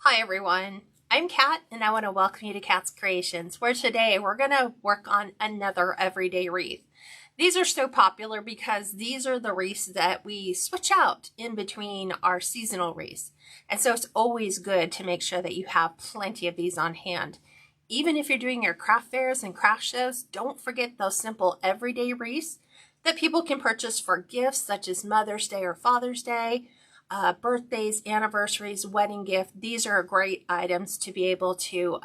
Hi everyone, I'm Kat and I want to welcome you to Kat's Creations, where today we're going to work on another everyday wreath. These are so popular because these are the wreaths that we switch out in between our seasonal wreaths. And so it's always good to make sure that you have plenty of these on hand. Even if you're doing your craft fairs and craft shows, don't forget those simple everyday wreaths that people can purchase for gifts such as Mother's Day or Father's Day. Birthdays, anniversaries, wedding gift. These are great items to be able to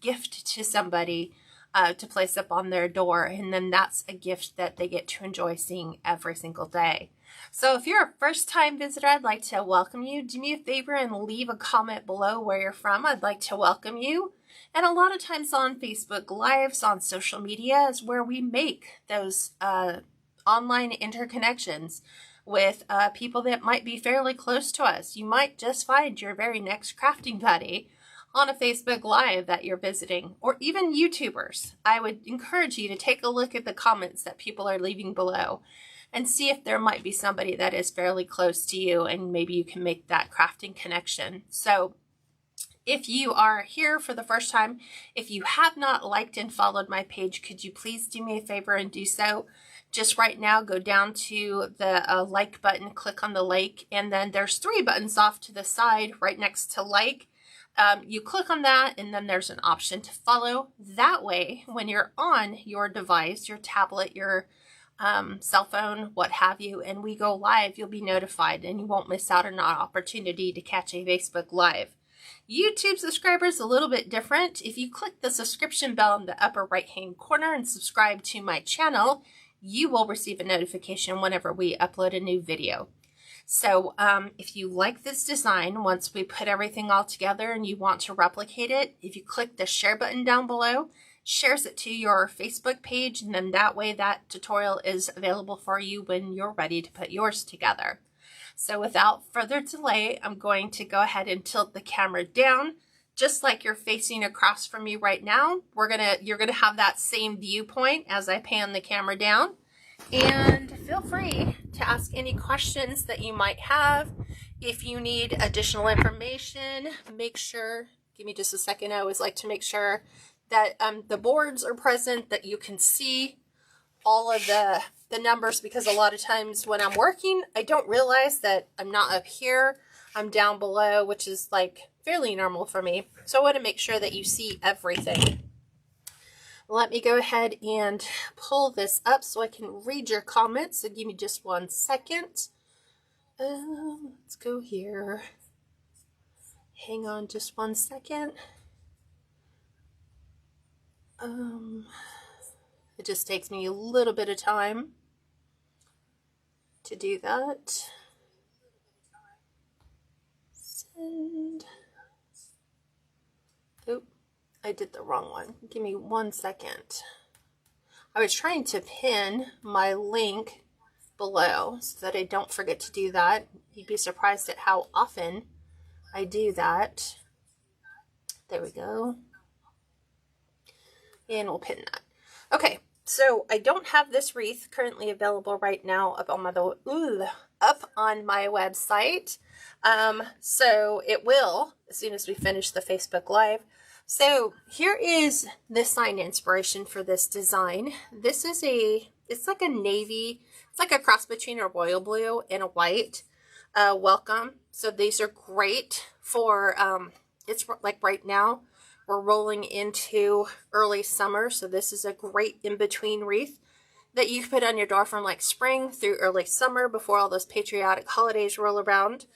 gift to somebody to place up on their door. And then that's a gift that they get to enjoy seeing every single day. So if you're a first-time visitor, I'd like to welcome you. Do me a favor and leave a comment below where you're from. I'd like to welcome you. And a lot of times on Facebook Lives, on social media is where we make those online interconnections with people that might be fairly close to us. You might just find your very next crafting buddy on a Facebook Live that you're visiting, or even YouTubers. I would encourage you to take a look at the comments that people are leaving below and see if there might be somebody that is fairly close to you and maybe you can make that crafting connection. So if you are here for the first time, if you have not liked and followed my page, could you please do me a favor and do so? Just right now, go down to the like button, click on the like, and then there's 3 buttons off to the side right next to like. You click on that, and then there's an option to follow. That way, when you're on your device, your tablet, your cell phone, what have you, and we go live, you'll be notified, and you won't miss out on an opportunity to catch a Facebook Live. YouTube subscribers a little bit different. If you click the subscription bell in the upper right hand corner and subscribe to my channel, you will receive a notification whenever we upload a new video. So if you like this design, once we put everything all together and you want to replicate it, if you click the share button down below, shares it to your Facebook page, and then that way that tutorial is available for you when you're ready to put yours together. So without further delay, I'm going to go ahead and tilt the camera down. Just like you're facing across from me right now, you're gonna have that same viewpoint as I pan the camera down. And feel free to ask any questions that you might have. If you need additional information, make sure, give me just a second, I always like to make sure that the boards are present, that you can see all of the numbers, because a lot of times when I'm working, I don't realize that I'm not up here, I'm down below, which is like fairly normal for me. So I want to make sure that you see everything. Let me go ahead and pull this up so I can read your comments. So give me just 1 second. Let's go here. Hang on just 1 second. It just takes me a little bit of time to do that. Send. Oop, I did the wrong one. Give me 1 second. I was trying to pin my link below so that I don't forget to do that. You'd be surprised at how often I do that. There we go. And we'll pin that. Okay, so I don't have this wreath currently available right now up on my website. So it will as soon as we finish the Facebook Live. So here is the sign inspiration for this design. This is it's like a navy, it's like a cross between a royal blue and a white welcome. So these are great for, it's like right now, we're rolling into early summer. So this is a great in-between wreath that you can put on your door from like spring through early summer before all those patriotic holidays roll around.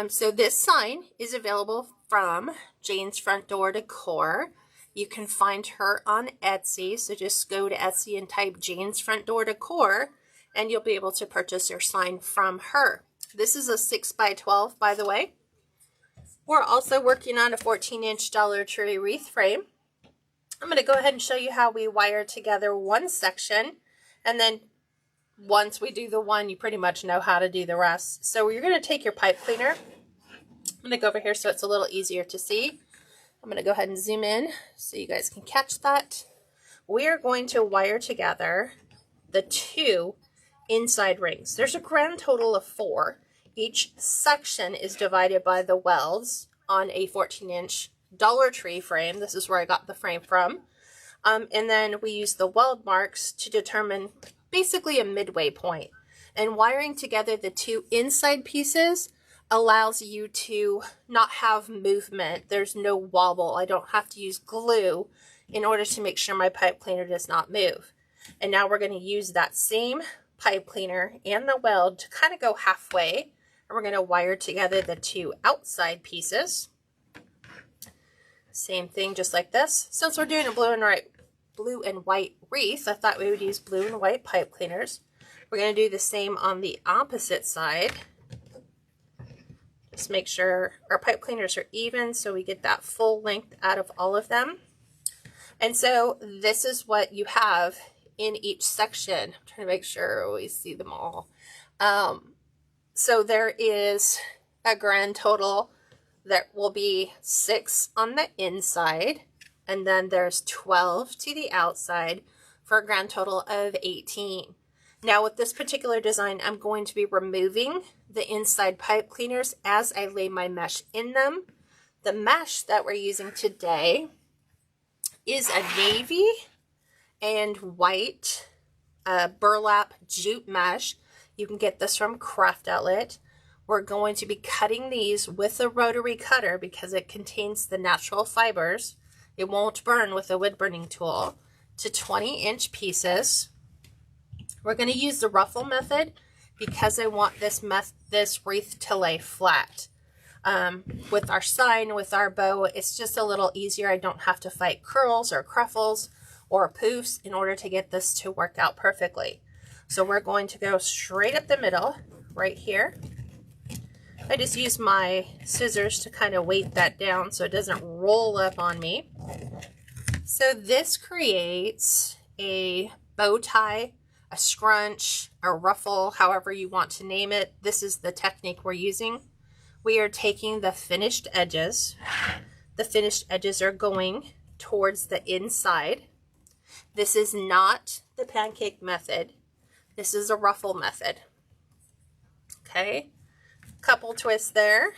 So this sign is available from Jane's Front Door Decor. You can find her on Etsy. So just go to Etsy and type Jane's Front Door Decor and you'll be able to purchase your sign from her. This is a 6x12, by the way. We're also working on a 14-inch Dollar Tree wreath frame. I'm going to go ahead and show you how we wire together one section, and then once we do the one, you pretty much know how to do the rest. So you're going to take your pipe cleaner. I'm going to go over here so it's a little easier to see. I'm going to go ahead and zoom in so you guys can catch that. We are going to wire together the 2 inside rings. There's a grand total of 4. Each section is divided by the welds on a 14-inch Dollar Tree frame. This is where I got the frame from. And then we use the weld marks to determine basically a midway point. And wiring together the two inside pieces allows you to not have movement. There's no wobble. I don't have to use glue in order to make sure my pipe cleaner does not move. And now we're going to use that same pipe cleaner and the weld to kind of go halfway. And we're going to wire together the two outside pieces. Same thing, just like this. Since we're doing a blue and white wreath, I thought we would use blue and white pipe cleaners. We're going to do the same on the opposite side. Just make sure our pipe cleaners are even so we get that full length out of all of them. And so this is what you have in each section. I'm trying to make sure we see them all. So there is a grand total that will be 6 on the inside, and then there's 12 to the outside for a grand total of 18. Now with this particular design, I'm going to be removing the inside pipe cleaners as I lay my mesh in them. The mesh that we're using today is a navy and white burlap jute mesh. You can get this from Craft Outlet. We're going to be cutting these with a rotary cutter because it contains the natural fibers. It won't burn with a wood burning tool, to 20-inch pieces. We're going to use the ruffle method because I want this wreath to lay flat. With our sign, with our bow, it's just a little easier. I don't have to fight curls or cruffles or poofs in order to get this to work out perfectly. So we're going to go straight up the middle right here. I just use my scissors to kind of weight that down so it doesn't roll up on me. So this creates a bow tie, a scrunch, a ruffle, however you want to name it. This is the technique we're using. We are taking the finished edges. The finished edges are going towards the inside. This is not the pancake method. This is a ruffle method. Okay, couple twists there,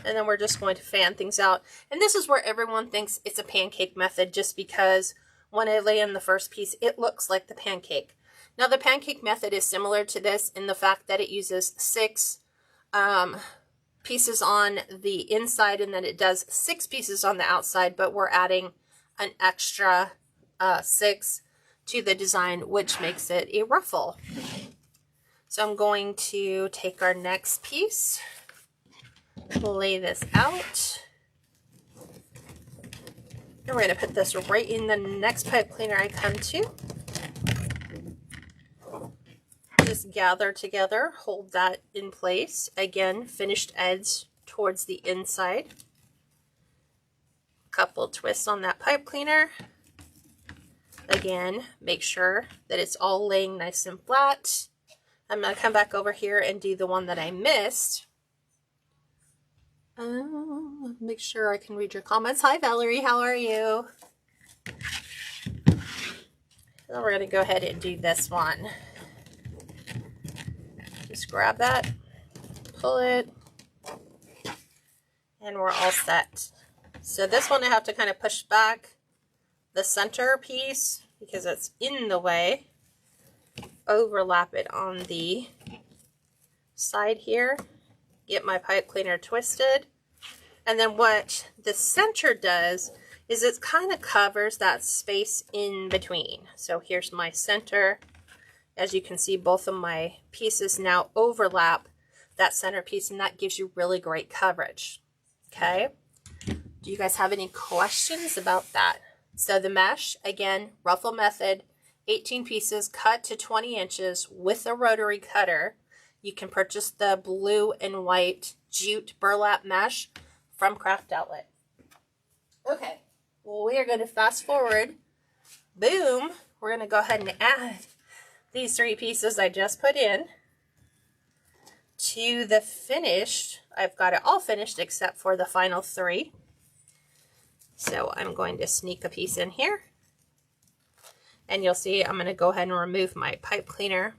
and then we're just going to fan things out. And this is where everyone thinks it's a pancake method just because when I lay in the first piece, it looks like the pancake. Now the pancake method is similar to this in the fact that it uses 6 pieces on the inside and then it does 6 pieces on the outside, but we're adding an extra 6 to the design, which makes it a ruffle. So I'm going to take our next piece, lay this out, and we're going to put this right in the next pipe cleaner I come to. Just gather together, hold that in place. Again, finished edge towards the inside. Couple twists on that pipe cleaner. Again, make sure that it's all laying nice and flat. I'm going to come back over here and do the one that I missed. Make sure I can read your comments. Hi, Valerie. How are you? Then we're going to go ahead and do this one. Just grab that, pull it, and we're all set. So this one I have to kind of push back the center piece because it's in the way. Overlap it on the side here, get my pipe cleaner twisted, and then what the center does is it kind of covers that space in between. So here's my center. As you can see, both of my pieces now overlap that center piece, and that gives you really great coverage. Okay, do you guys have any questions about that? So the mesh, again, ruffle method, 18 pieces cut to 20 inches with a rotary cutter. You can purchase the blue and white jute burlap mesh from Craft Outlet. Okay, well, we are going to fast forward. Boom, we're going to go ahead and add these 3 pieces I just put in to the finished. I've got it all finished except for the final 3. So I'm going to sneak a piece in here. And you'll see I'm going to go ahead and remove my pipe cleaner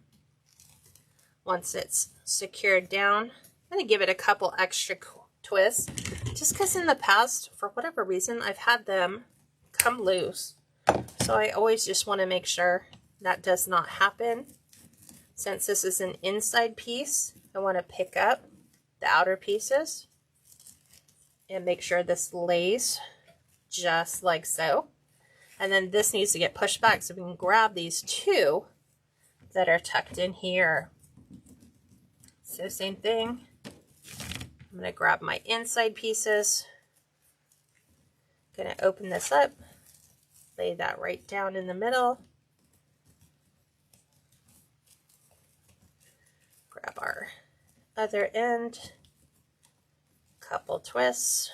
once it's secured down. I'm going to give it a couple extra twists just because in the past, for whatever reason, I've had them come loose. So I always just want to make sure that does not happen. Since this is an inside piece, I want to pick up the outer pieces and make sure this lays just like so. And then this needs to get pushed back so we can grab these two that are tucked in here. So same thing. I'm going to grab my inside pieces. Going to open this up, lay that right down in the middle. Grab our other end, couple twists.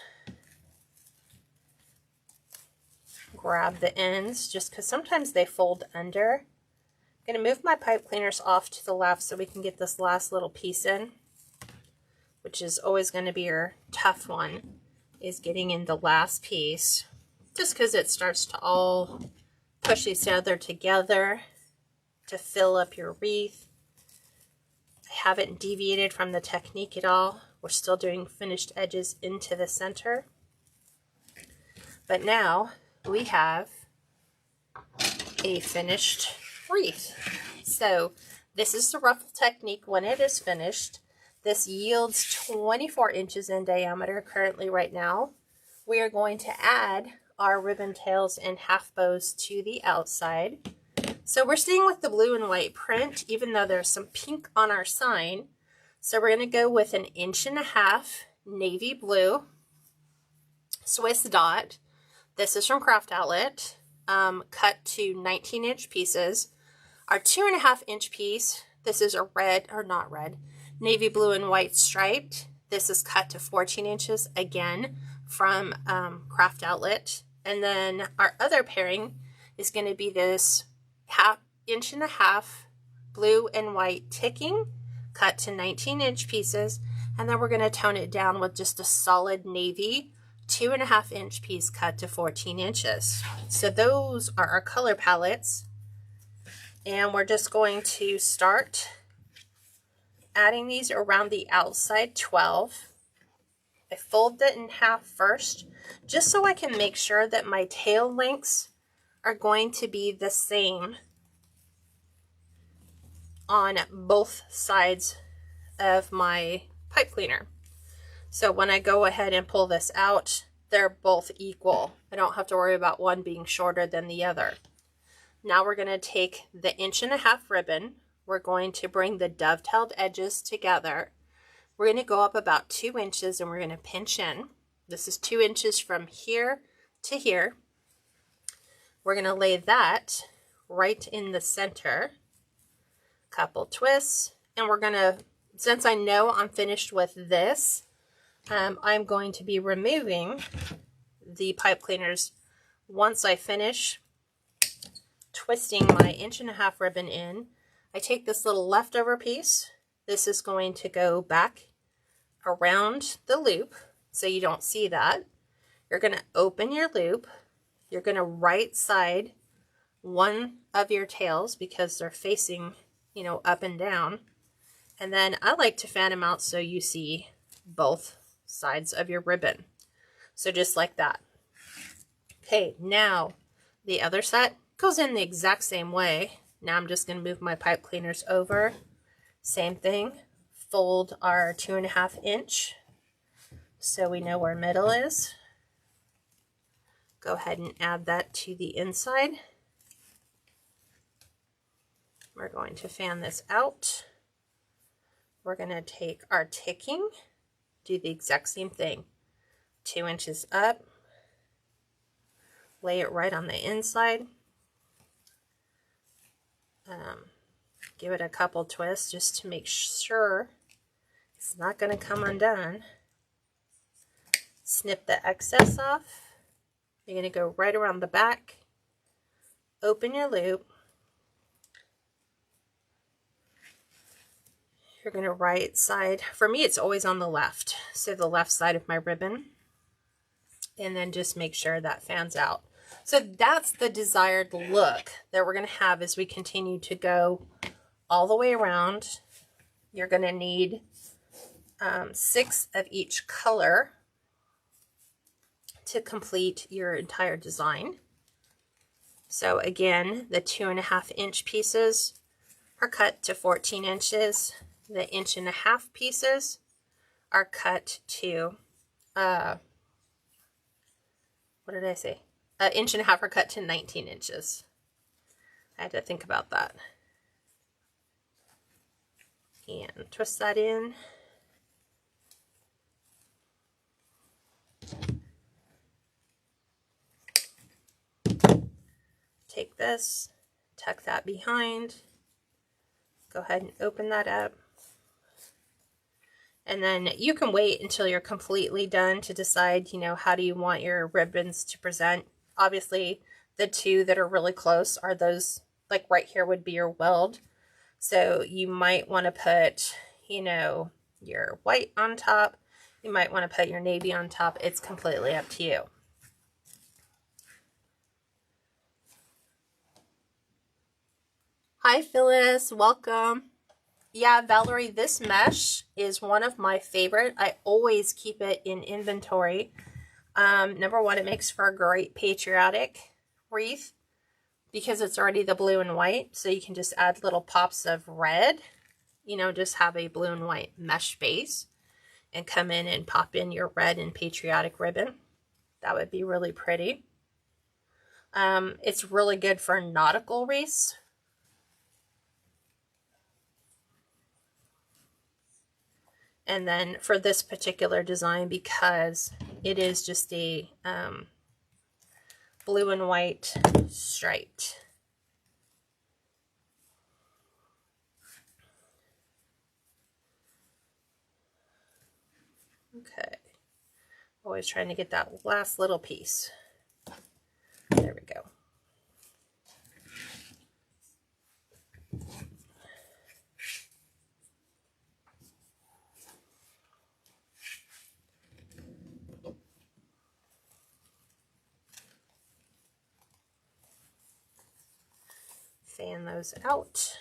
Grab the ends just because sometimes they fold under. I'm going to move my pipe cleaners off to the left so we can get this last little piece in, which is always going to be your tough one, is getting in the last piece, just because it starts to all push each other together to fill up your wreath. I haven't deviated from the technique at all. We're still doing finished edges into the center. But now we have a finished wreath. So this is the ruffle technique when it is finished. This yields 24 inches in diameter currently right now. We are going to add our ribbon tails and half bows to the outside. So we're staying with the blue and white print, even though there's some pink on our sign. So we're going to go with an 1.5 inch navy blue Swiss dot. This is from Craft Outlet, cut to 19-inch pieces. Our 2.5 inch piece, this is a red, or not red, navy blue and white striped. This is cut to 14 inches, again, from Craft Outlet. And then our other pairing is going to be this 1.5 inch blue and white ticking, cut to 19-inch pieces. And then we're going to tone it down with just a solid navy 2.5 inch piece cut to 14 inches. So those are our color palettes. And we're just going to start adding these around the outside 12. I fold it in half first, just so I can make sure that my tail lengths are going to be the same on both sides of my pipe cleaner. So when I go ahead and pull this out, they're both equal. I don't have to worry about one being shorter than the other. Now we're going to take the 1.5 inch ribbon. We're going to bring the dovetailed edges together. We're going to go up about 2 inches and we're going to pinch in. This is 2 inches from here to here. We're going to lay that right in the center. Couple twists. And we're going to, since I know I'm finished with this, I'm going to be removing the pipe cleaners once I finish twisting my 1.5 inch ribbon in. I take this little leftover piece. This is going to go back around the loop so you don't see that. You're going to open your loop. You're going to right side one of your tails because they're facing, you know, up and down. And then I like to fan them out so you see both sides of your ribbon. So just like that. Okay, now the other side goes in the exact same way. Now I'm just going to move my pipe cleaners over. Same thing. Fold our 2.5 inch so we know where middle is. Go ahead and add that to the inside. We're going to fan this out. We're going to take our ticking, do the exact same thing. 2 inches up, lay it right on the inside. Give it a couple twists just to make sure it's not going to come undone. Snip the excess off. You're going to go right around the back, open your loop. You're going to right side, for me it's always on the left, so the left side of my ribbon, and then just make sure that fans out. So that's the desired look that we're going to have as we continue to go all the way around. You're going to need 6 of each color. to complete your entire design. So again, the 2.5 inch pieces are cut to 14 inches. The 1.5 inch pieces are cut to, what did I say? 1.5 inches are cut to 19 inches. I had to think about that. And twist that in. Take this, tuck that behind, go ahead and open that up. And then you can wait until you're completely done to decide, you know, how do you want your ribbons to present. Obviously, the two that are really close are those, like right here would be your weld. So you might want to put, you know, your white on top. You might want to put your navy on top. It's completely up to you. Hi, Phyllis. Welcome. Yeah, Valerie, this mesh is one of my favorite. I always keep it in inventory. Number one, it makes for a great patriotic wreath because it's already the blue and white. So you can just add little pops of red, you know, just have a blue and white mesh base and come in and pop in your red and patriotic ribbon. That would be really pretty. It's really good for nautical wreaths. And then for this particular design, because it is just a blue and white striped. Okay. Always trying to get that last little piece. There we go. Fan those out.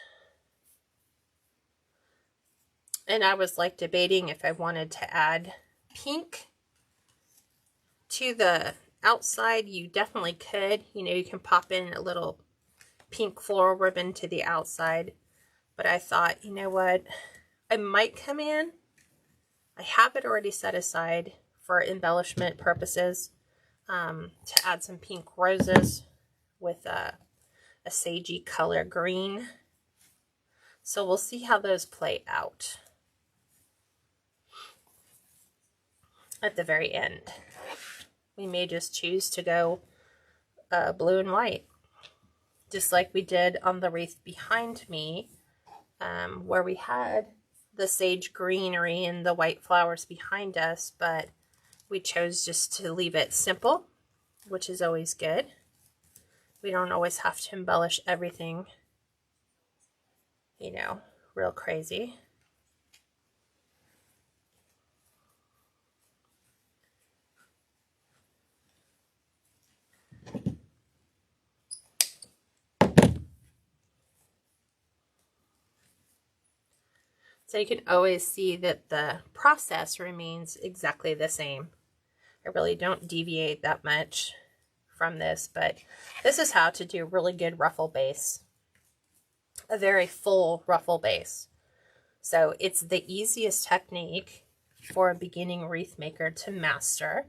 And I was like debating if I wanted to add pink to the outside. You definitely could. You know, you can pop in a little pink floral ribbon to the outside. But I thought, you know what? I might come in. I have it already set aside for embellishment purposes to add some pink roses with a sagey color green. So we'll see how those play out at the very end. We may just choose to go blue and white, just like we did on the wreath behind me, where we had the sage greenery and the white flowers behind us, but we chose just to leave it simple, which is always good. We don't always have to embellish everything, you know, real crazy. So you can always see that the process remains exactly the same. I really don't deviate that much from this, but this is how to do really good ruffle base. A very full ruffle base. So it's the easiest technique for a beginning wreath maker to master.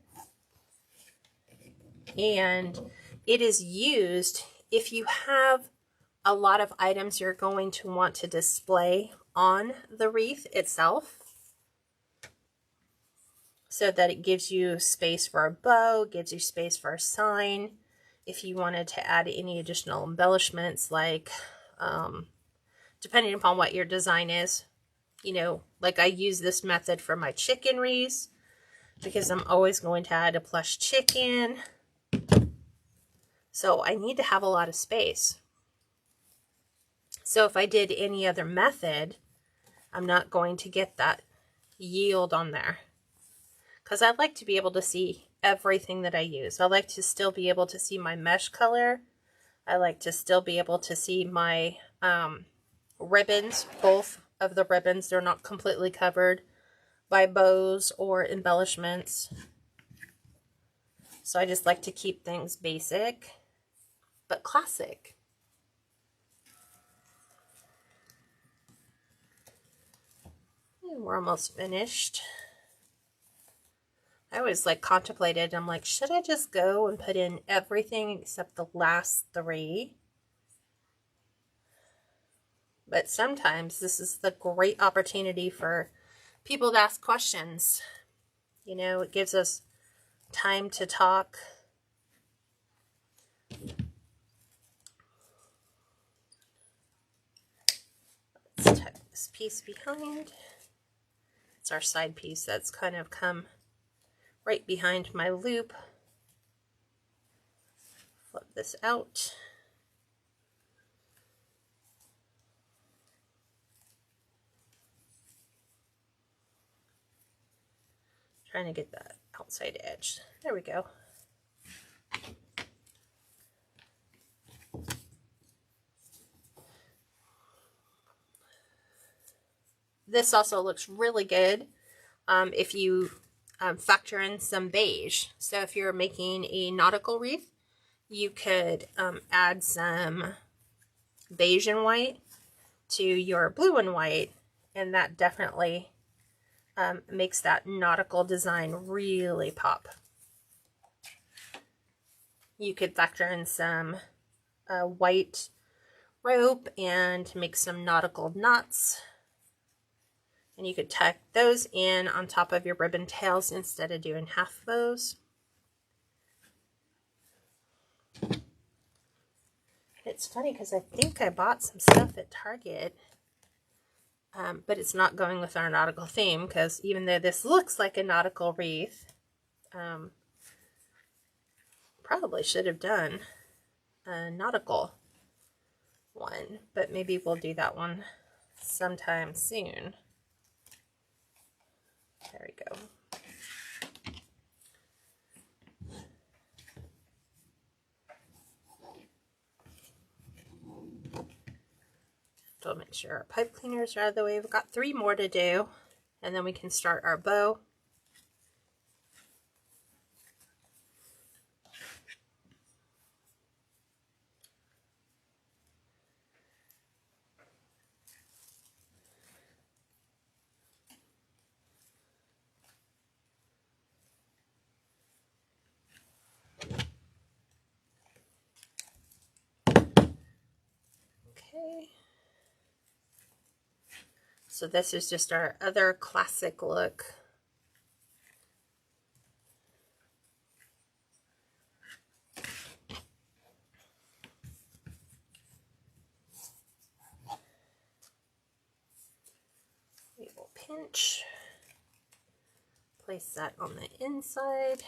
And it is used if you have a lot of items you're going to want to display on the wreath itself, so that it gives you space for a bow, gives you space for a sign. If you wanted to add any additional embellishments, like depending upon what your design is, you know, like I use this method for my chicken wreaths because I'm always going to add a plush chicken. So I need to have a lot of space. So if I did any other method, I'm not going to get that yield on there, because I'd like to be able to see everything that I use. I like to still be able to see my mesh color. I like to still be able to see my ribbons, both of the ribbons. They're not completely covered by bows or embellishments. So I just like to keep things basic, but classic. And we're almost finished. I always like contemplated, I'm like, should I just go and put in everything except the last 3? But sometimes this is the great opportunity for people to ask questions. You know, it gives us time to talk. Let's tuck this piece behind. It's our side piece that's kind of come right behind my loop. Flip this out. Trying to get that outside edge. There we go. This also looks really good if you factor in some beige. So if you're making a nautical wreath, you could add some beige and white to your blue and white, and that definitely makes that nautical design really pop. You could factor in some white rope and make some nautical knots. And you could tuck those in on top of your ribbon tails instead of doing half bows. It's funny because I think I bought some stuff at Target, but it's not going with our nautical theme, because even though this looks like a nautical wreath, probably should have done a nautical one, but maybe we'll do that one sometime soon. There we go. So make sure our pipe cleaners are out of the way. We've got 3 more to do, and then we can start our bow. Okay. So this is just our other classic look. We will pinch, place that on the inside,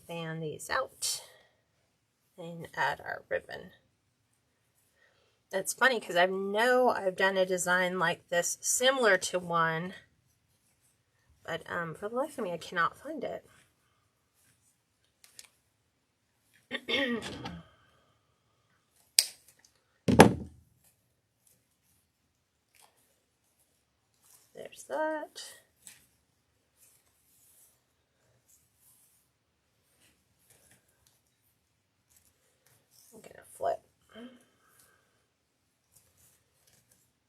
fan these out, and add our ribbon. It's funny because I know I've done a design like this, similar to one, but for the life of me, I cannot find it. There's that. I'm going to flip.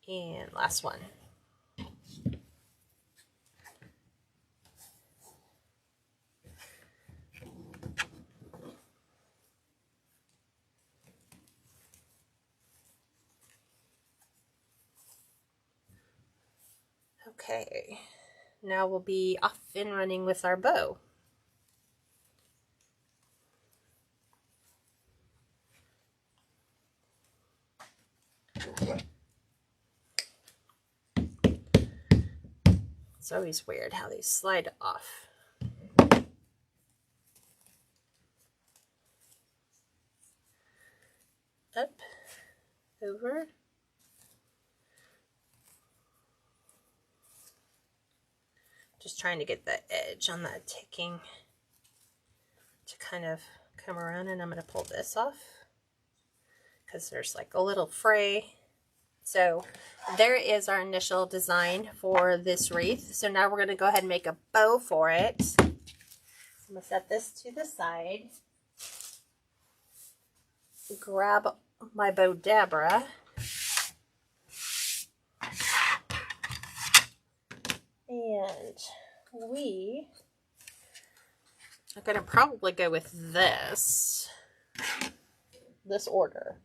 And last one. Okay, now we'll be off and running with our bow. It's always weird how they slide off. Up, over. Just trying to get the edge on that ticking to kind of come around, and I'm going to pull this off because there's like a little fray. So there is our initial design for this wreath. So now we're going to go ahead and make a bow for it. I'm going to set this to the side. Grab my bow dabra. And we are going to probably go with this order.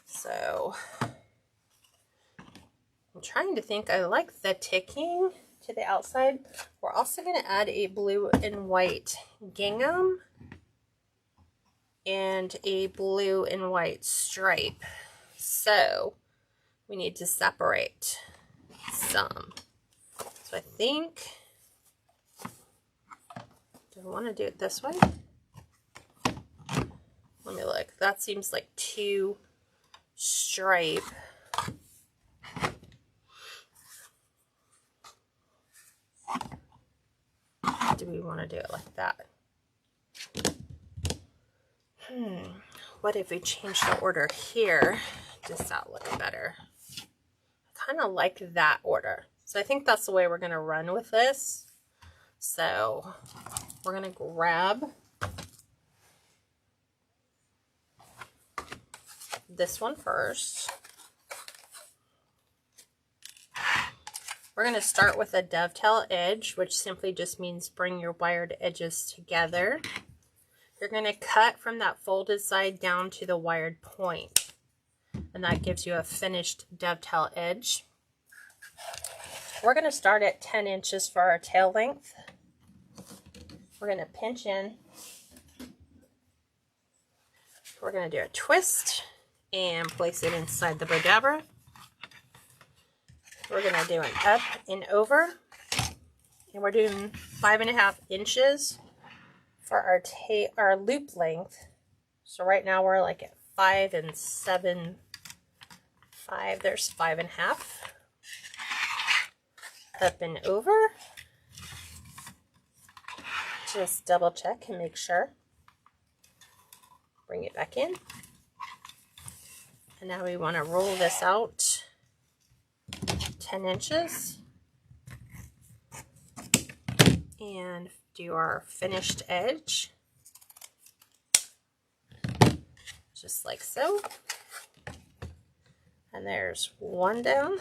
So I'm trying to think. I like the ticking to the outside. We're also going to add a blue and white gingham and a blue and white stripe. So we need to separate some. So I think, do I want to do it this way? Let me look. That seems like too stripe. Do we want to do it like that? What if we change the order here? Does that look better? I kind of like that order. So I think that's the way we're going to run with this. So we're going to grab this one first. We're going to start with a dovetail edge, which simply just means bring your wired edges together. You're going to cut from that folded side down to the wired point, and that gives you a finished dovetail edge. We're going to start at 10 inches for our tail length. We're going to pinch in. We're going to do a twist and place it inside the bow dabra. We're going to do an up and over, and we're doing 5.5 inches for our loop length. So right now we're like at 5 and 7, 5. There's 5.5. Up and over. Just double check and make sure. Bring it back in. And now we want to roll this out 10 inches. And do our finished edge. Just like so. And there's one down.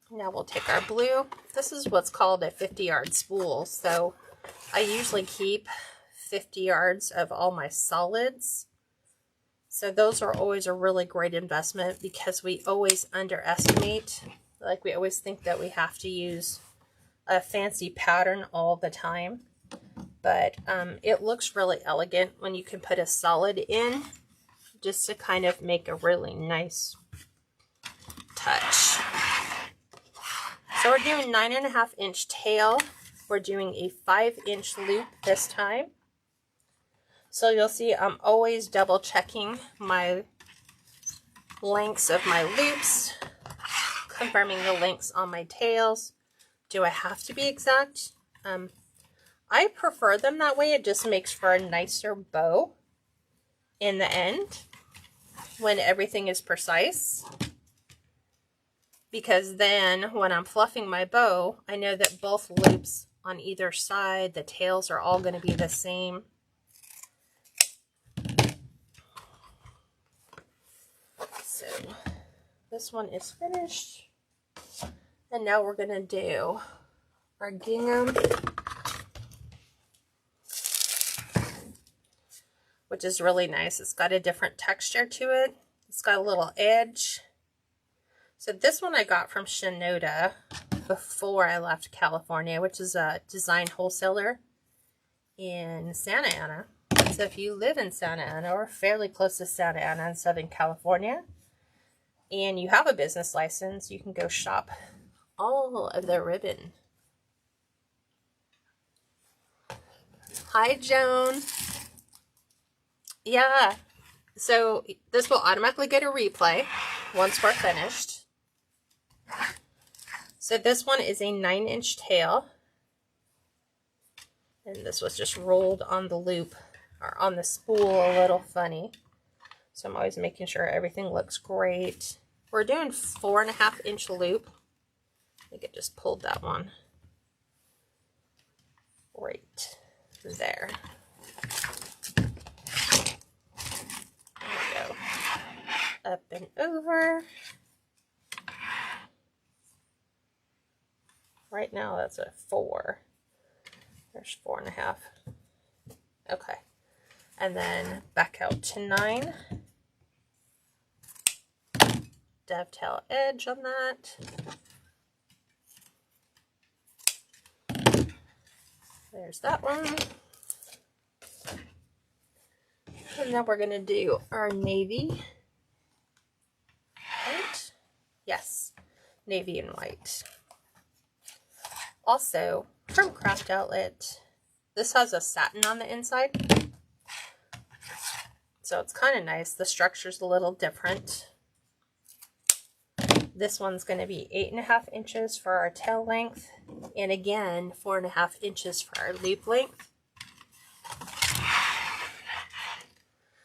Now we'll take our blue. This is what's called a 50-yard spool. So I usually keep 50 yards of all my solids. So those are always a really great investment because we always underestimate. Like we always think that we have to use a fancy pattern all the time. But it looks really elegant when you can put a solid in just to kind of make a really nice touch. So we're doing 9.5 inch tail. We're doing a 5-inch loop this time. So you'll see I'm always double checking my lengths of my loops, confirming the lengths on my tails. Do I have to be exact? I prefer them that way. It just makes for a nicer bow in the end when everything is precise. Because then when I'm fluffing my bow, I know that both loops on either side, the tails are all going to be the same. So this one is finished. And now we're going to do our gingham, which is really nice. It's got a different texture to it. It's got a little edge. So this one I got from Shinoda before I left California, which is a design wholesaler in Santa Ana. So if you live in Santa Ana or fairly close to Santa Ana in Southern California, and you have a business license, you can go shop all of their ribbon. Hi, Joan. Yeah, so this will automatically get a replay once we're finished. So this one is a 9-inch tail. And this was just rolled on the loop or on the spool a little funny. So I'm always making sure everything looks great. We're doing 4.5 inch loop. I think it just pulled that one. There. There we go. Up and over. Right now that's a 4. There's 4.5. Okay. And then back out to 9. Dovetail edge on that. There's that one. And then we're going to do our navy. White. Yes, navy and white. Also, from Craft Outlet, this has a satin on the inside. So it's kind of nice. The structure's a little different. This one's going to be 8.5 inches for our tail length. And again, 4.5 inches for our loop length.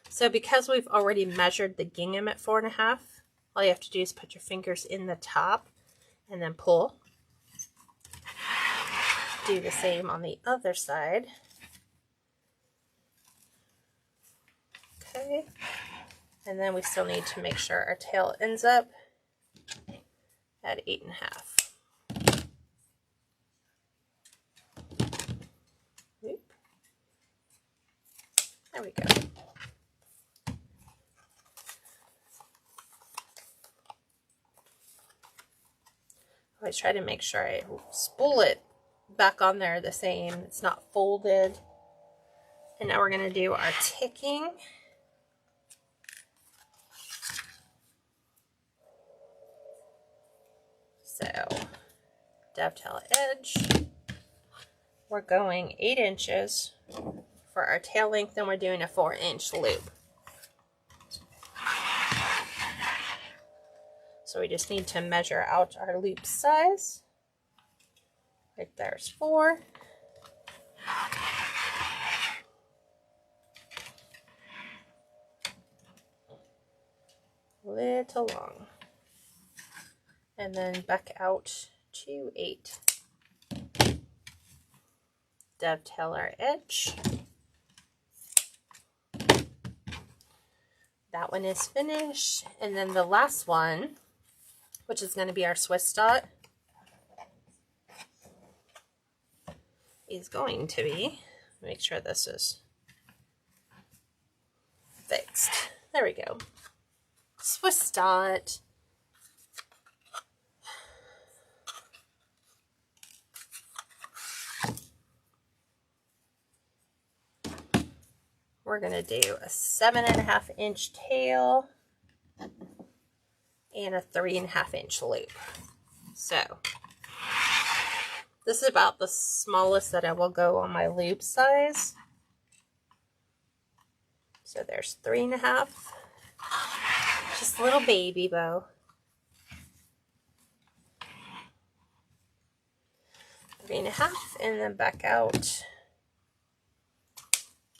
So because we've already measured the gingham at 4.5, all you have to do is put your fingers in the top and then pull. Do the same on the other side. Okay. And then we still need to make sure our tail ends up at 8.5. Oop. There we go. Always try to make sure I spool it back on there the same. It's not folded. And now we're going to do our ticking. So, dovetail edge. We're going 8 inches for our tail length, and we're doing a 4-inch loop. So we just need to measure out our loop size. Right there's 4. Little long. And then back out to 8. Dovetail our edge. That one is finished. And then the last one, which is going to be our Swiss dot, is going to be, make sure this is fixed. There we go. Swiss dot. We're going to do a 7.5 inch tail and a 3.5 inch loop. So this is about the smallest that I will go on my loop size. So there's 3.5. Just a little baby bow. 3.5, and then back out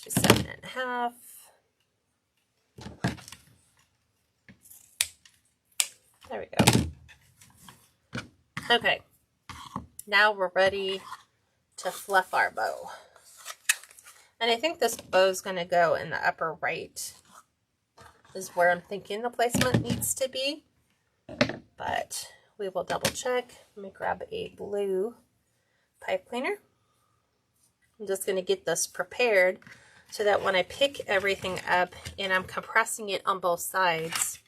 to 7.5. There we go. Okay, now we're ready to fluff our bow. And I think this bow is going to go in the upper right, is where I'm thinking the placement needs to be. But we will double check. Let me grab a blue pipe cleaner. I'm just going to get this prepared so that when I pick everything up and I'm compressing it on both sides,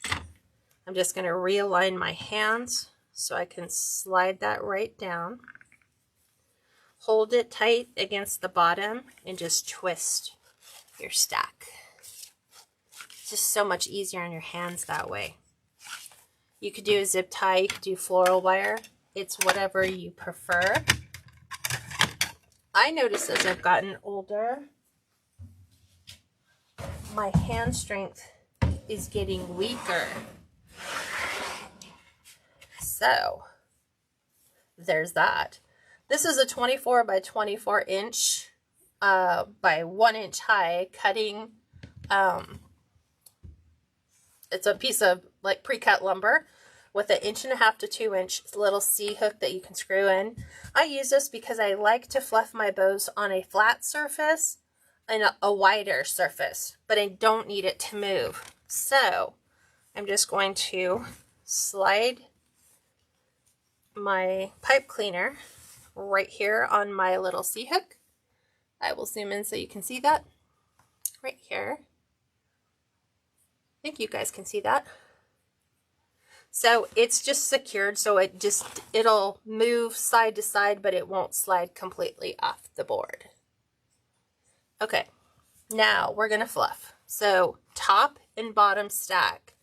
I'm just going to realign my hands so I can slide that right down. Hold it tight against the bottom and just twist your stack. It's just so much easier on your hands that way. You could do a zip tie, you could do floral wire. It's whatever you prefer. I notice as I've gotten older, my hand strength is getting weaker. So, there's that. This is a 24 by 24 inch by 1 inch high cutting. It's a piece of like pre-cut lumber with an 1.5 to 2 inch little C hook that you can screw in. I use this because I like to fluff my bows on a flat surface and a wider surface, but I don't need it to move. So I'm just going to slide my pipe cleaner right here on my little C hook. I will zoom in so you can see that right here. I think you guys can see that. So it's just secured, so it'll move side to side, but it won't slide completely off the board. Okay, now we're gonna fluff. So top and bottom stack.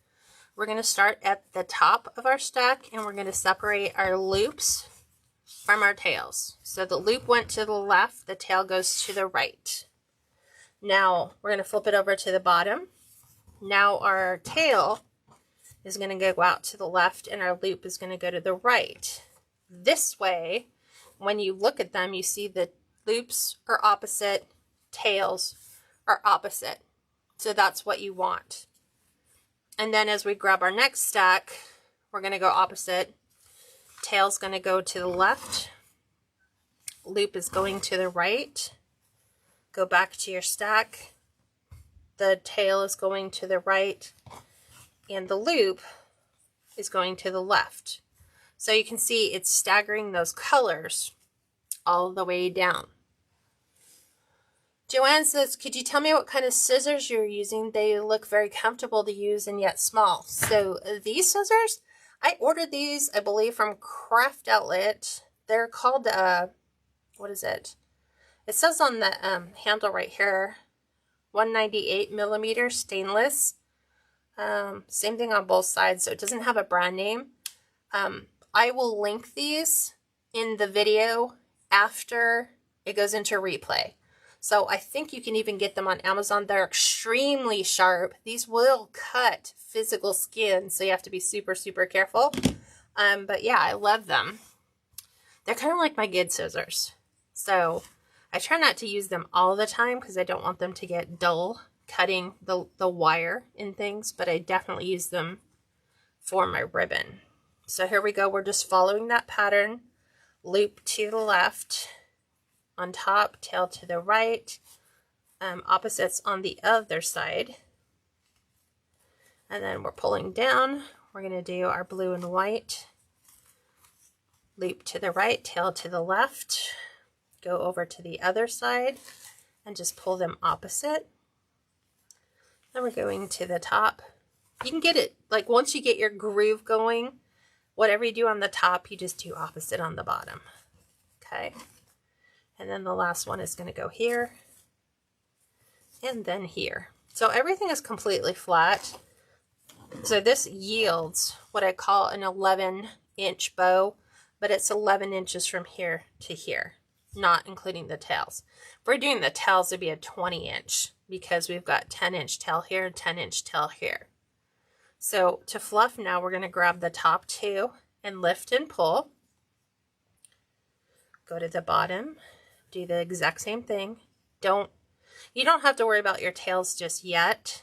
We're gonna start at the top of our stack and we're gonna separate our loops from our tails. So the loop went to the left, the tail goes to the right. Now we're gonna flip it over to the bottom. Now our tail is going to go out to the left and our loop is going to go to the right. This way, when you look at them, you see the loops are opposite, tails are opposite. So that's what you want. And then as we grab our next stack, we're going to go opposite. Tail's going to go to the left. Loop is going to the right. Go back to your stack. The tail is going to the right. And the loop is going to the left. So you can see it's staggering those colors all the way down. Joanne says, could you tell me what kind of scissors you're using? They look very comfortable to use and yet small. So these scissors, I ordered these, I believe, from Craft Outlet. They're called, what is it? It says on the handle right here, 198 millimeter stainless. Same thing on both sides, so it doesn't have a brand name. I will link these in the video after it goes into replay. So I think you can even get them on Amazon. They're extremely sharp. These will cut physical skin, so you have to be super, super careful. But yeah, I love them. They're kind of like my Gid scissors. So I try not to use them all the time because I don't want them to get dull cutting the wire in things, but I definitely use them for my ribbon. So here we go. We're just following that pattern. Loop to the left, on top, tail to the right, opposites on the other side. And then we're pulling down. We're going to do our blue and white. Loop to the right, tail to the left. Go over to the other side and just pull them opposite. Then we're going to the top. You can get it, like once you get your groove going, whatever you do on the top, you just do opposite on the bottom. Okay. And then the last one is going to go here. And then here. So everything is completely flat. So this yields what I call an 11-inch bow, but it's 11 inches from here to here, not including the tails. If we're doing the tails, it'd be a 20-inch. Because we've got 10-inch tail here, 10-inch tail here. So to fluff now, we're going to grab the top two and lift and pull. Go to the bottom, do the exact same thing. You don't have to worry about your tails just yet.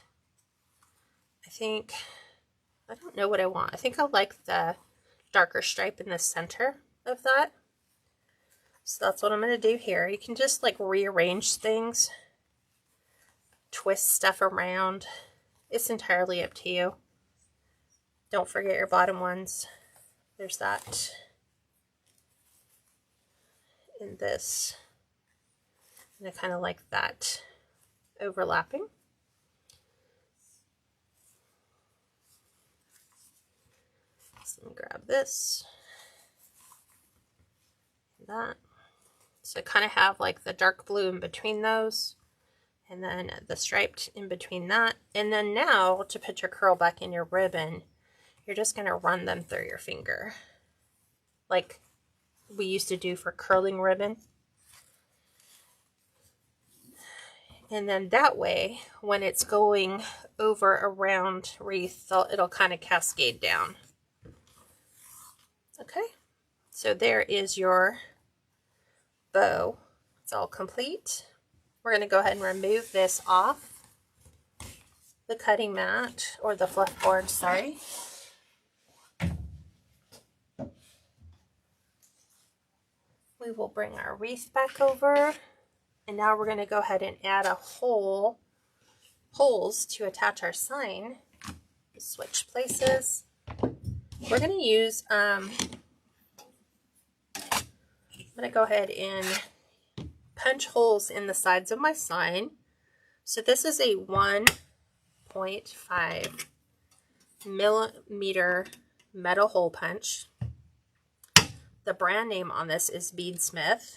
I don't know what I want. I think I like the darker stripe in the center of that. So that's what I'm going to do here. You can just like rearrange things. Twist stuff around. It's entirely up to you. Don't forget your bottom ones. There's that. And this. And I kind of like that overlapping. So let me grab this. That. So I kind of have like the dark blue in between those. And then the striped in between that. And then now, to put your curl back in your ribbon, you're just going to run them through your finger. Like we used to do for curling ribbon. And then that way, when it's going over around wreath, it'll kind of cascade down. Okay, so there is your bow. It's all complete. We're going to go ahead and remove this off the cutting mat, or the fluff board, sorry. We will bring our wreath back over, and now we're going to go ahead and add a holes to attach our sign. Switch places. We're going to use, I'm going to go ahead and punch holes in the sides of my sign. So this is a 1.5 millimeter metal hole punch. The brand name on this is Beadsmith.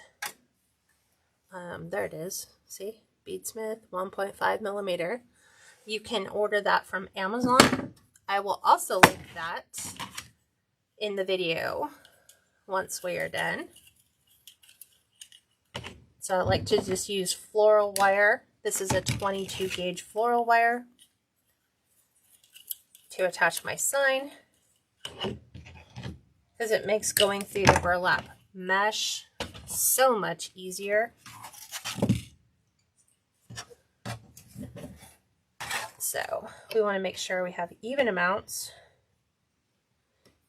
There it is. See? Beadsmith 1.5 millimeter. You can order that from Amazon. I will also link that in the video once we are done. So I like to just use floral wire. This is a 22 gauge floral wire to attach my sign, because it makes going through the burlap mesh so much easier. So we want to make sure we have even amounts.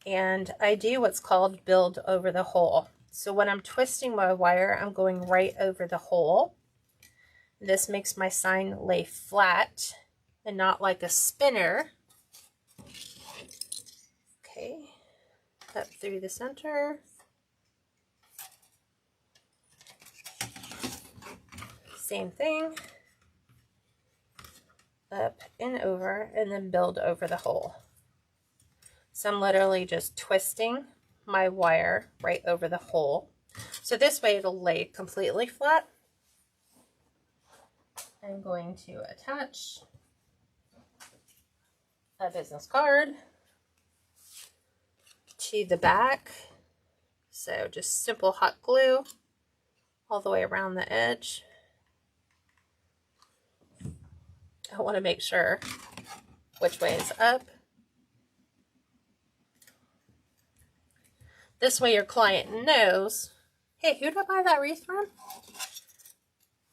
And I do what's called build over the hole. So when I'm twisting my wire, I'm going right over the hole. This makes my sign lay flat and not like a spinner. Okay, up through the center. Same thing. Up and over, and then build over the hole. So I'm literally just twisting my wire right over the hole. So this way it'll lay completely flat. I'm going to attach a business card to the back. So just simple hot glue all the way around the edge. I want to make sure which way is up. This way your client knows, hey, who did I buy that wreath from?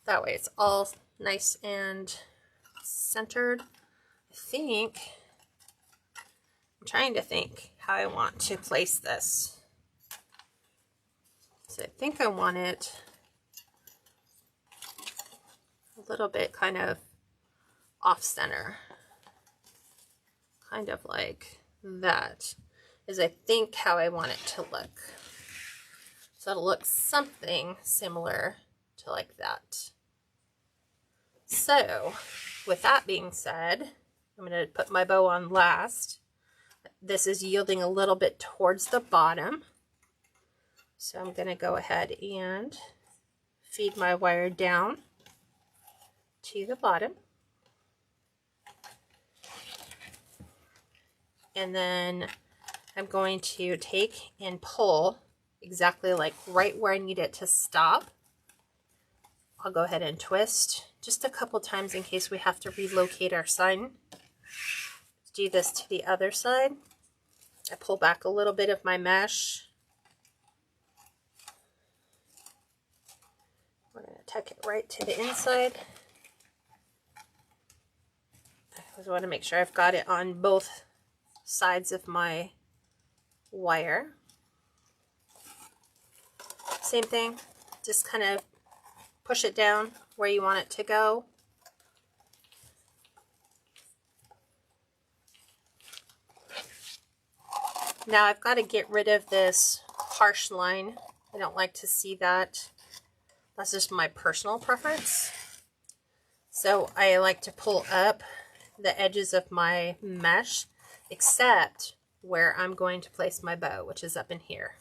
That way it's all nice and centered. I'm trying to think how I want to place this. So I think I want it a little bit kind of off center. Kind of like that is, I think, how I want it to look. So it'll look something similar to like that. So with that being said, I'm going to put my bow on last. This is yielding a little bit towards the bottom. So I'm going to go ahead and feed my wire down to the bottom. And then I'm going to take and pull exactly like right where I need it to stop. I'll go ahead and twist just a couple times in case we have to relocate our sign. Let's do this to the other side. I pull back a little bit of my mesh. We're going to tuck it right to the inside. I just want to make sure I've got it on both sides of my wire. Same thing, just kind of push it down where you want it to go. Now I've got to get rid of this harsh line. I don't like to see that. That's just my personal preference. So I like to pull up the edges of my mesh, except where I'm going to place my bow, which is up in here.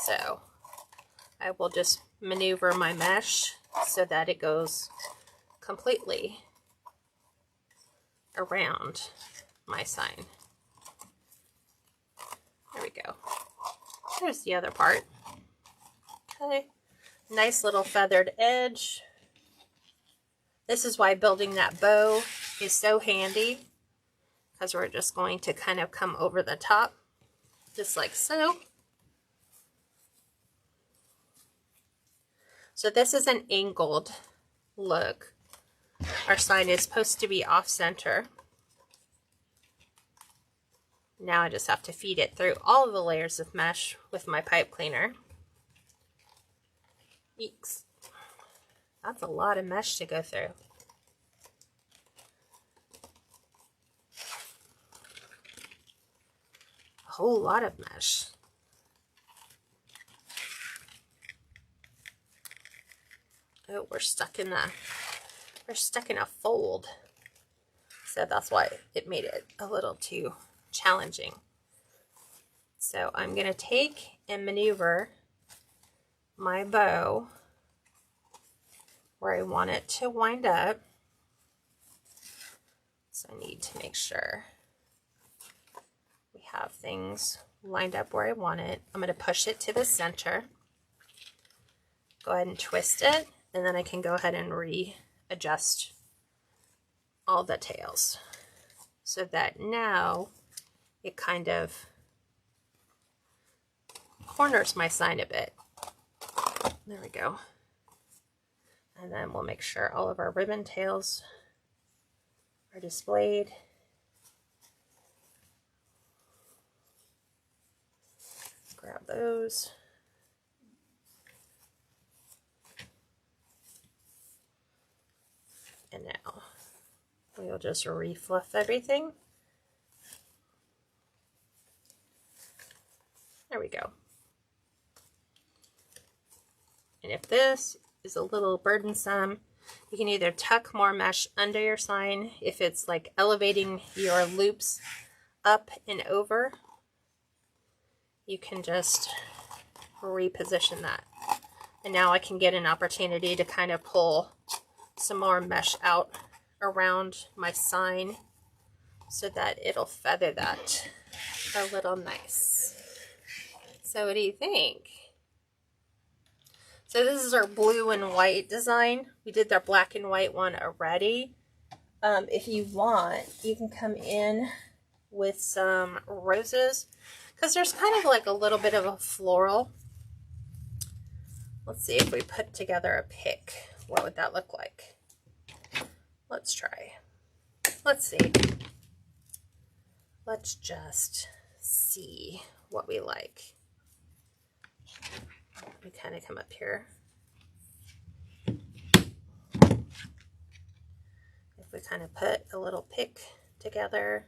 So I will just maneuver my mesh so that it goes completely around my sign. There we go. There's the other part. Okay, nice little feathered edge. This is why building that bow is so handy, because we're just going to kind of come over the top, just like so. So this is an angled look. Our sign is supposed to be off center. Now I just have to feed it through all of the layers of mesh with my pipe cleaner. Eeks. That's a lot of mesh to go through. A whole lot of mesh. Oh, we're stuck in a fold. So that's why it made it a little too challenging. So I'm going to take and maneuver my bow where I want it to wind up. So I need to make sure we have things lined up where I want it. I'm going to push it to the center. Go ahead and twist it, and then I can go ahead and readjust all the tails so that now it kind of corners my sign a bit. There we go. And then we'll make sure all of our ribbon tails are displayed. Grab those. And now we'll just refluff everything. There we go. And if this is a little burdensome, you can either tuck more mesh under your sign if it's like elevating your loops up and over. You can just reposition that. And now I can get an opportunity to kind of pull some more mesh out around my sign so that it'll feather that a little nice. So what do you think? So this is our blue and white design. We did our black and white one already. If you want, you can come in with some roses because there's kind of like a little bit of a floral. Let's see if we put together a pick. What would that look like? Let's try. Let's see. Let's just see what we like. We kind of come up here. If we kind of put a little pick together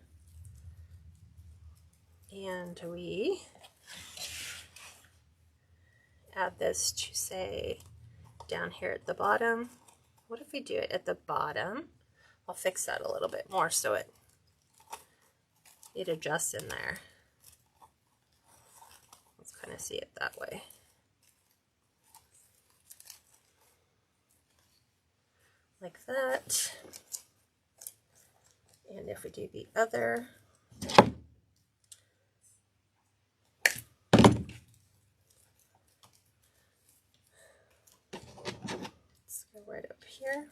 and we add this to, say, down here at the bottom. What if we do it at the bottom? I'll fix that a little bit more so it adjusts in there. Let's kind of see it that way. Like that. And if we do the other, let's go right up here.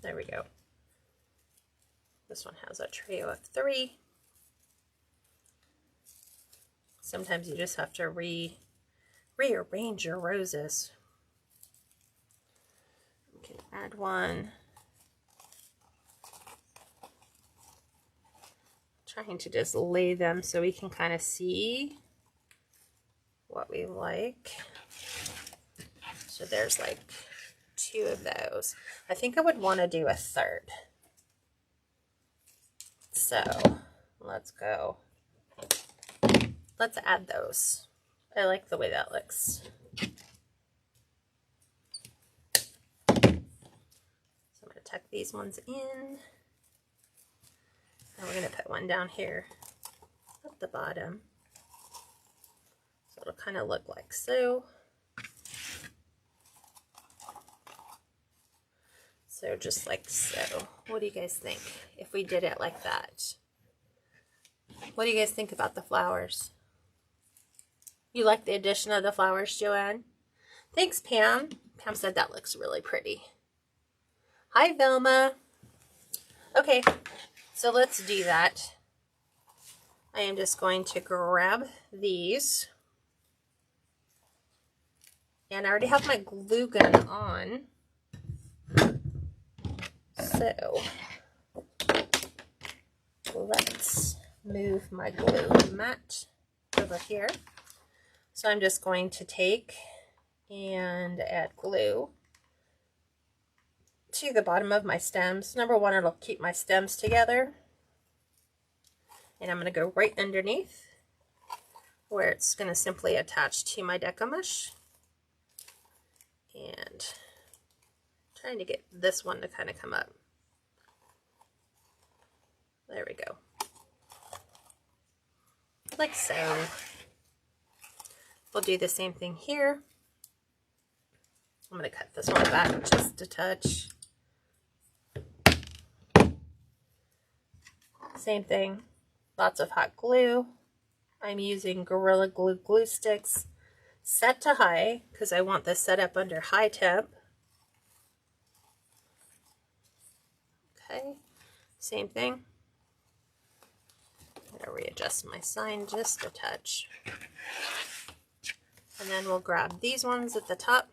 There we go. This one has a trio of 3. Sometimes you just have to rearrange your roses. We can add one. Trying to just lay them so we can kind of see what we like. So there's like 2 of those. I think I would want to do a 3rd. So let's go. Let's add those. I like the way that looks. So I'm going to tuck these ones in. And we're going to put one down here at the bottom. So it'll kind of look like so. So just like so. What do you guys think if we did it like that? What do you guys think about the flowers? You like the addition of the flowers, Joanne? Thanks, Pam. Pam said that looks really pretty. Hi, Velma. Okay, so let's do that. I am just going to grab these. And I already have my glue gun on. So let's move my glue mat over here. So I'm just going to take and add glue to the bottom of my stems. Number one, it'll keep my stems together. And I'm going to go right underneath where it's going to simply attach to my Deco mesh. And trying to get this one to kind of come up. There we go. Like so. We'll do the same thing here. I'm going to cut this one back just a touch. Same thing. Lots of hot glue. I'm using Gorilla Glue glue sticks set to high because I want this set up under high temp. Okay, same thing. I'm going to readjust my sign just a touch. And then we'll grab these ones at the top.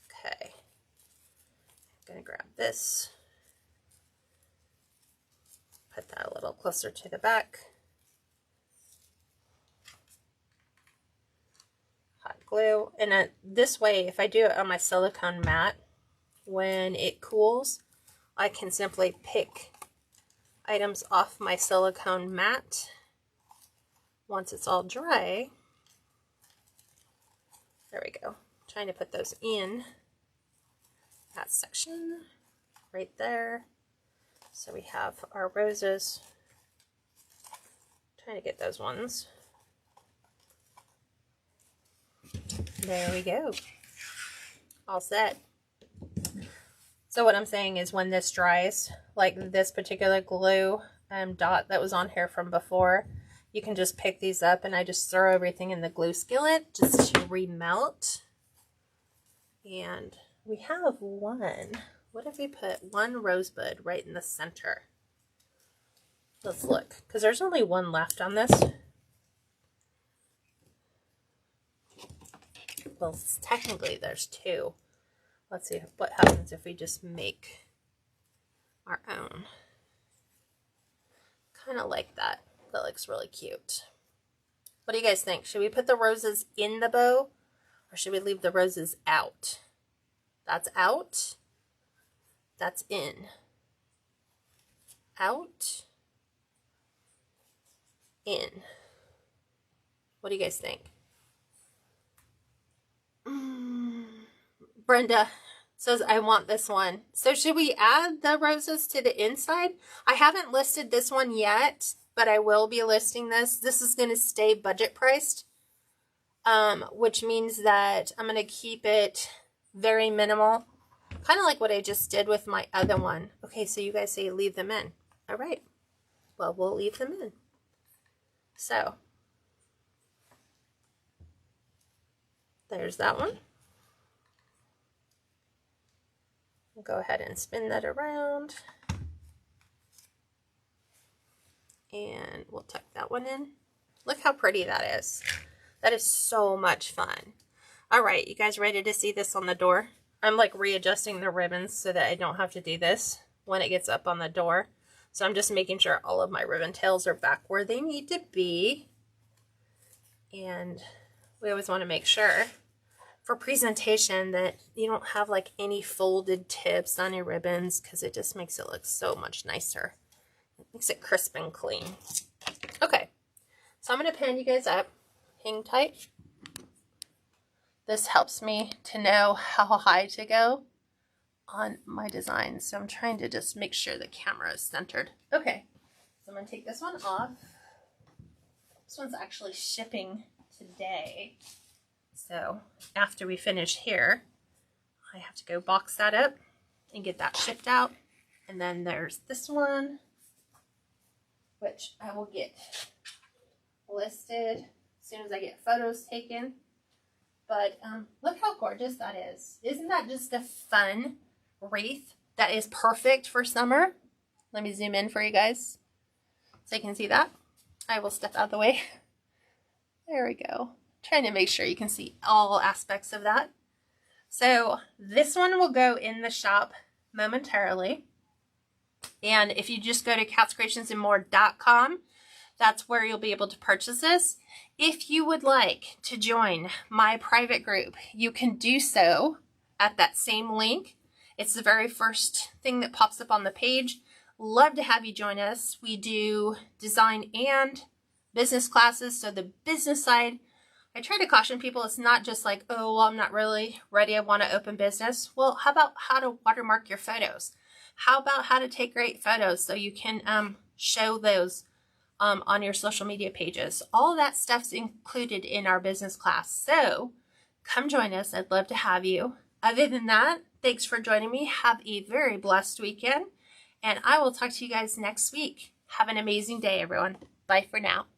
Okay, I'm going to grab this. Put that a little closer to the back. Hot glue. And this way, if I do it on my silicone mat, when it cools, I can simply pick items off my silicone mat once it's all dry. There we go. Trying to put those in that section right there. So we have our roses. Trying to get those ones. There we go. All set. So what I'm saying is when this dries, like this particular glue dot that was on here from before, you can just pick these up and I just throw everything in the glue skillet just to remelt. And we have one. What if we put one rosebud right in the center? Let's look, because there's only one left on this. Well, technically there's two. Let's see what happens if we just make our own. Kind of like that. That looks really cute. What do you guys think? Should we put the roses in the bow or should we leave the roses out? That's out. That's in. Out. In. What do you guys think? Brenda says, I want this one. So should we add the roses to the inside? I haven't listed this one yet, but I will be listing this. This is going to stay budget priced, which means that I'm going to keep it very minimal. Kind of like what I just did with my other one. Okay, so you guys say leave them in. All right. Well, we'll leave them in. So, there's that one. We'll go ahead and spin that around. And we'll tuck that one in. Look how pretty that is. That is so much fun. All right, you guys ready to see this on the door? I'm like readjusting the ribbons so that I don't have to do this when it gets up on the door. So I'm just making sure all of my ribbon tails are back where they need to be. And we always want to make sure for presentation that you don't have like any folded tips on your ribbons because it just makes it look so much nicer. It makes it crisp and clean. Okay, so I'm going to pin you guys up. Hang tight. This helps me to know how high to go on my design. So I'm trying to just make sure the camera is centered. Okay, so I'm going to take this one off. This one's actually shipping today. So after we finish here, I have to go box that up and get that shipped out. And then there's this one, which I will get listed as soon as I get photos taken. But look how gorgeous that is. Isn't that just a fun wreath that is perfect for summer? Let me zoom in for you guys so you can see that. I will step out of the way. There we go. Trying to make sure you can see all aspects of that. So this one will go in the shop momentarily. And if you just go to catscreationsandmore.com, that's where you'll be able to purchase this. If you would like to join my private group, you can do so at that same link. It's the very first thing that pops up on the page. Love to have you join us. We do design and business classes. So the business side, I try to caution people, it's not just like, oh, well, I'm not really ready, I want to open business. Well, how about how to watermark your photos? How about how to take great photos so you can show those on your social media pages? All that stuff's included in our business class. So come join us. I'd love to have you. Other than that, thanks for joining me. Have a very blessed weekend. And I will talk to you guys next week. Have an amazing day, everyone. Bye for now.